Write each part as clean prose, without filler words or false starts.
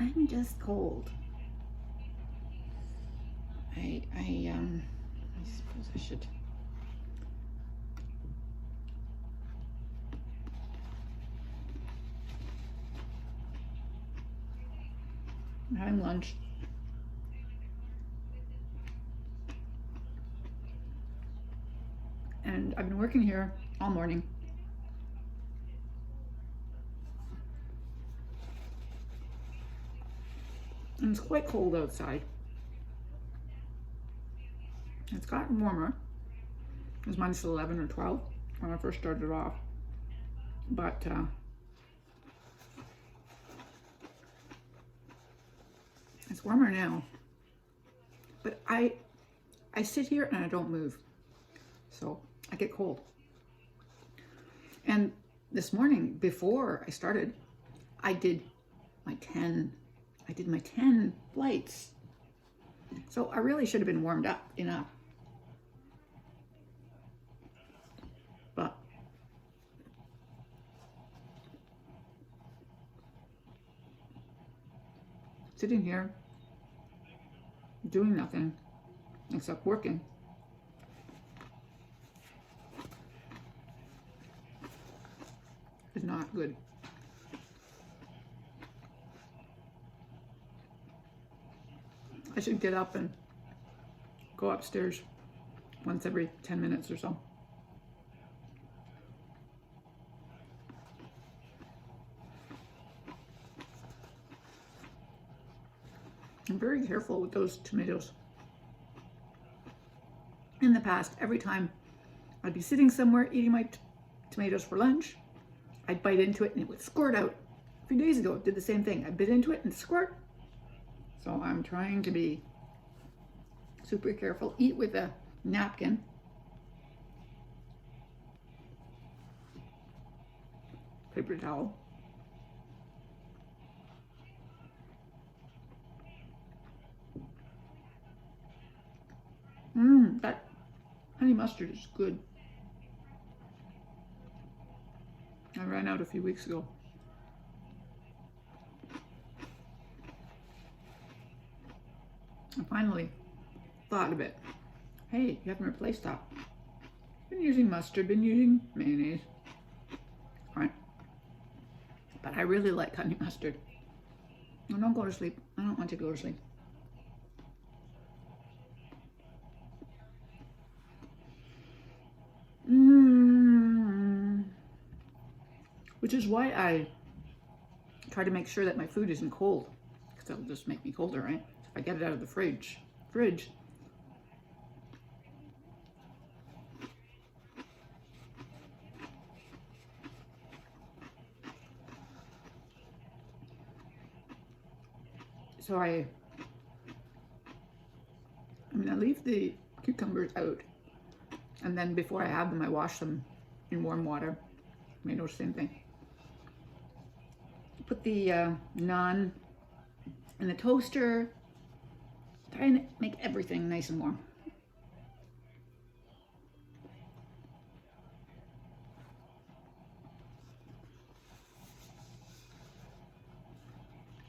I'm just cold. I suppose I should. I'm having lunch. And I've been working here all morning. And it's quite cold outside. It's gotten warmer. It was minus 11 or 12 when I first started off. But it's warmer now. But I sit here and I don't move. So I get cold. And this morning, before I started, I did my 10 flights. So I really should have been warmed up enough. But sitting here, doing nothing except working, is not good. I should get up and go upstairs once every 10 minutes or so. I'm very careful with those tomatoes. In the past, every time I'd be sitting somewhere eating my tomatoes for lunch, I'd bite into it and it would squirt out. A few days ago, I did the same thing. I bit into it and squirt. So I'm trying to be super careful. Eat with a napkin. Paper towel. That honey mustard is good. I ran out a few weeks ago. I finally thought of it. Hey, you haven't replaced that. Been using mustard, been using mayonnaise. Right. But I really like honey mustard. Oh, don't go to sleep. I don't want to go to sleep. Which is why I try to make sure that my food isn't cold, because that'll just make me colder, right? If I get it out of the fridge. So I leave the cucumbers out, and then before I add them, I wash them in warm water. You may notice the same thing. Put the naan in the toaster. Try and make everything nice and warm.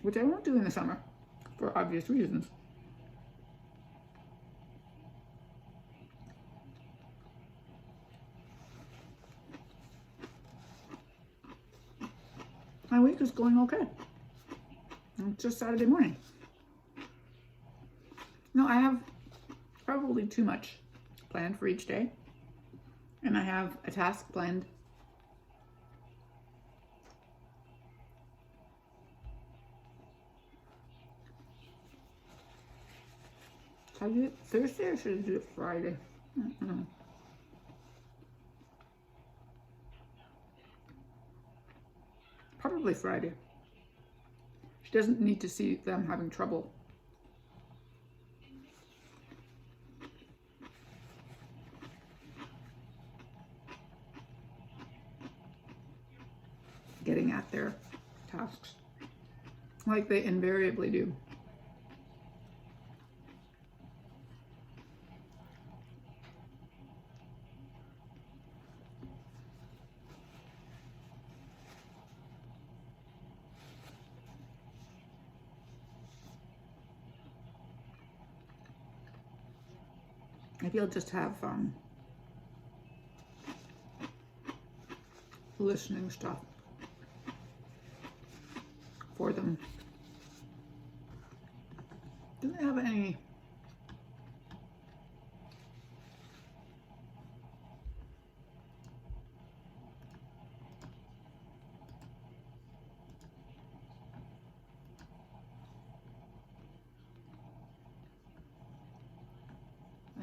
Which I won't do in the summer, for obvious reasons. My week is going okay. It's just Saturday morning. No, I have probably too much planned for each day. And I have a task planned. Should I do it Thursday or should I do it Friday? I don't know. Probably Friday. She doesn't need to see them having trouble. Getting at their tasks like they invariably do. Maybe I'll just have listening stuff for them. Do they have any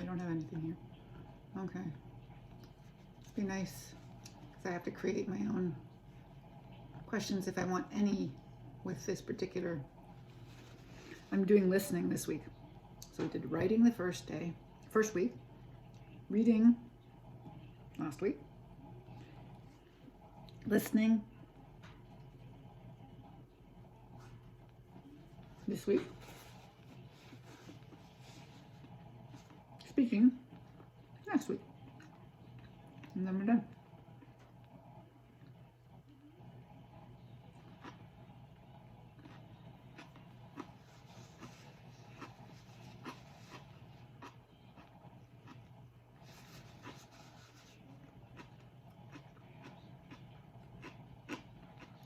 I don't have anything here. Okay. It'd be nice because I have to create my own questions if I want any with this particular. I'm doing listening this week. So I did writing the first week, reading last week, listening this week, speaking next week, and then we're done.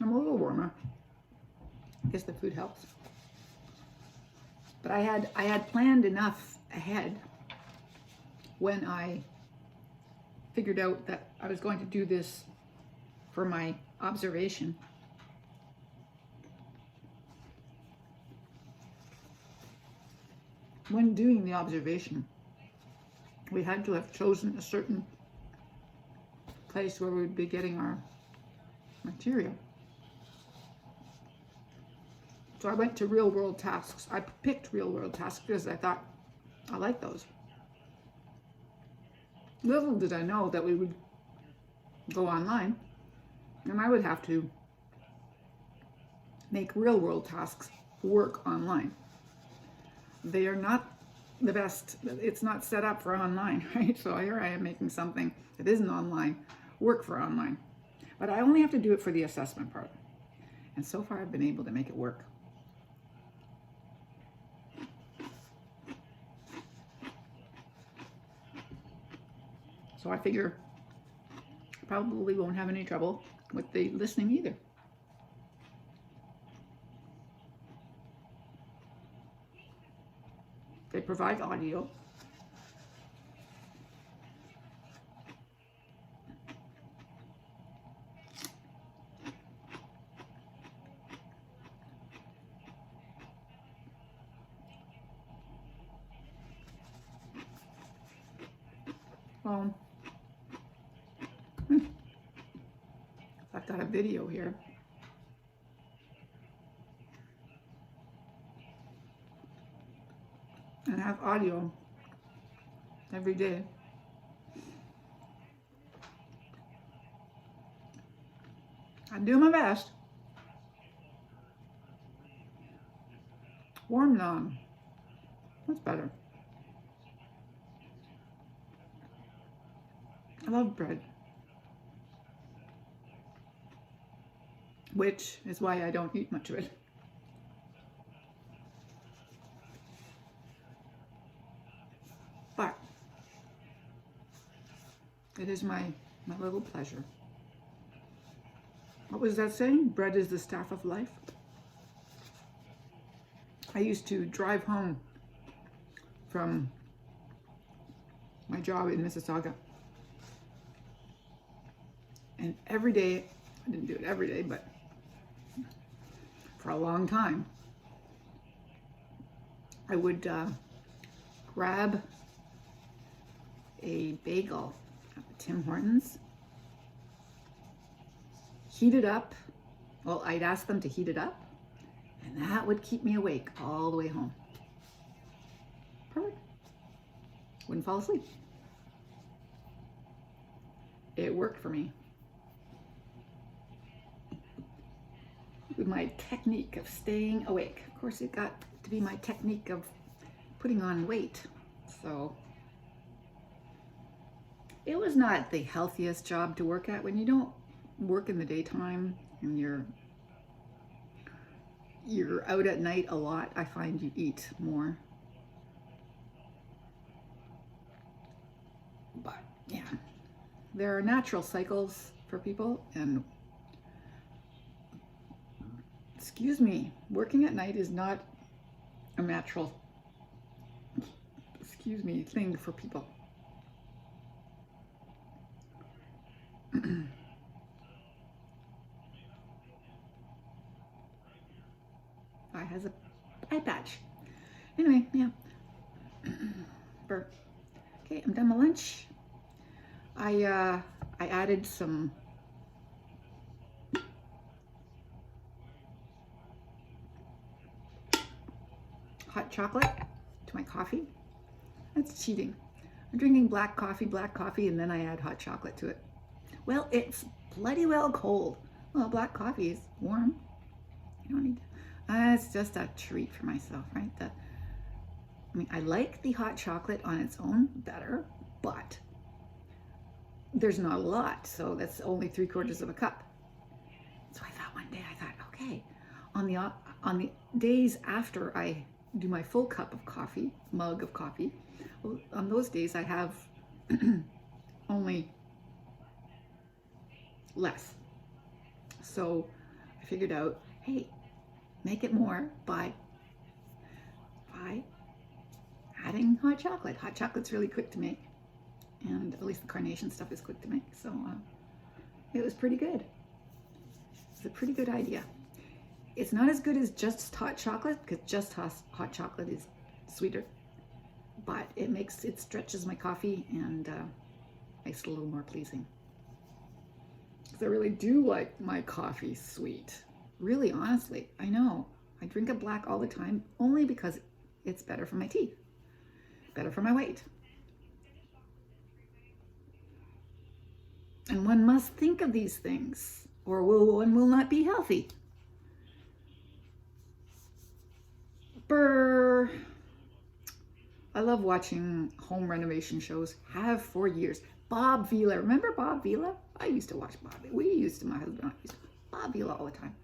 I'm a little warmer. I guess the food helps. But I had planned enough ahead when I figured out that I was going to do this for my observation. When doing the observation, we had to have chosen a certain place where we would be getting our material. So I went to real world tasks. I picked real world tasks because I thought I like those. Little did I know that we would go online and I would have to make real world tasks work online. They are not the best. It's not set up for online, right? So here I am making something that isn't online work for online. But I only have to do it for the assessment part. And so far I've been able to make it work. So I figure I probably won't have any trouble with the listening either. They provide audio. I've got a video here. And I have audio every day. I do my best. Warm naan. That's better. I love bread. Which is why I don't eat much of it. But it is my little pleasure. What was that saying? Bread is the staff of life. I used to drive home from my job in Mississauga. And every day, I didn't do it every day, but for a long time, I would grab a bagel at Tim Hortons, heat it up. Well, I'd ask them to heat it up, and that would keep me awake all the way home. Perfect. Wouldn't fall asleep. It worked for me. With my technique of staying awake. Of course, it got to be my technique of putting on weight. So it was not the healthiest job to work at. When you don't work in the daytime and you're out at night a lot, I find you eat more. Yeah, there are natural cycles for people, and excuse me, working at night is not a natural, excuse me, thing for people. I has a eye patch. Anyway, yeah. Okay, I'm done my lunch. I added some hot chocolate to my coffee. That's cheating. I'm drinking black coffee, and then I add hot chocolate to it. Well, it's bloody well cold. Well, black coffee is warm. You don't need to. It's just a treat for myself, right? I mean, I like the hot chocolate on its own better, but there's not a lot, so that's only 3/4 of a cup. So I thought one day, okay, on the days after I do my full cup of coffee, mug of coffee, well, on those days I have only less. So I figured out, hey, make it more by adding hot chocolate. Hot chocolate's really quick to make, and at least the carnation stuff is quick to make. So it was pretty good. It's a pretty good idea. It's not as good as just hot chocolate, because just hot chocolate is sweeter, but it stretches my coffee and makes it a little more pleasing. Because I really do like my coffee sweet. Really, honestly, I know. I drink it black all the time only because it's better for my teeth, better for my weight. And one must think of these things, or one will not be healthy. Brrrrrr. I love watching home renovation shows. Have for years. Bob Vila. Remember Bob Vila? I used to watch Bob. My husband and I used to Bob Vila all the time.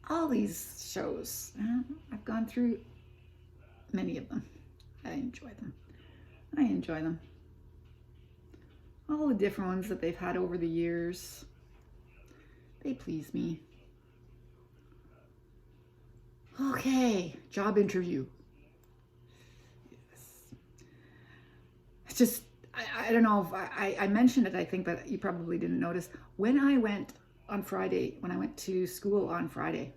All these shows. I've gone through many of them. I enjoy them. All the different ones that they've had over the years. They please me. Okay, job interview. Yes. It's just, I don't know if I mentioned it, I think, but you probably didn't notice. When I went to school on Friday,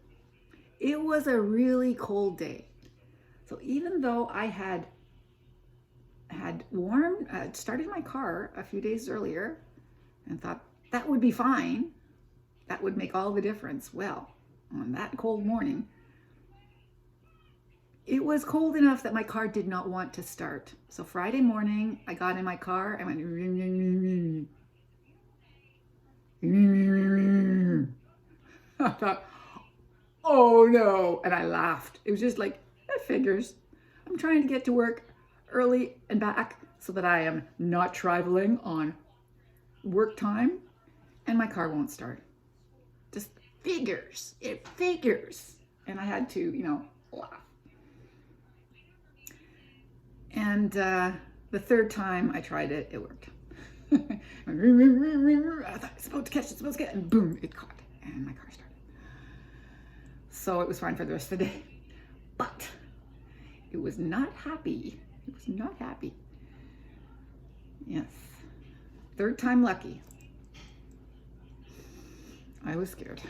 it was a really cold day. So even though I had started my car a few days earlier and thought that would be fine, that would make all the difference. Well, on that cold morning, it was cold enough that my car did not want to start. So Friday morning, I got in my car, I went, I thought, oh no, and I laughed. It was just like, that figures. I'm trying to get to work early and back so that I am not traveling on work time, and my car won't start. Just figures. It figures. And I had to, laugh. And the third time I tried it, it worked. I thought it's about to catch, and boom, it caught, and my car started. So it was fine for the rest of the day. But it was not happy. Yes. Third time lucky. I was scared.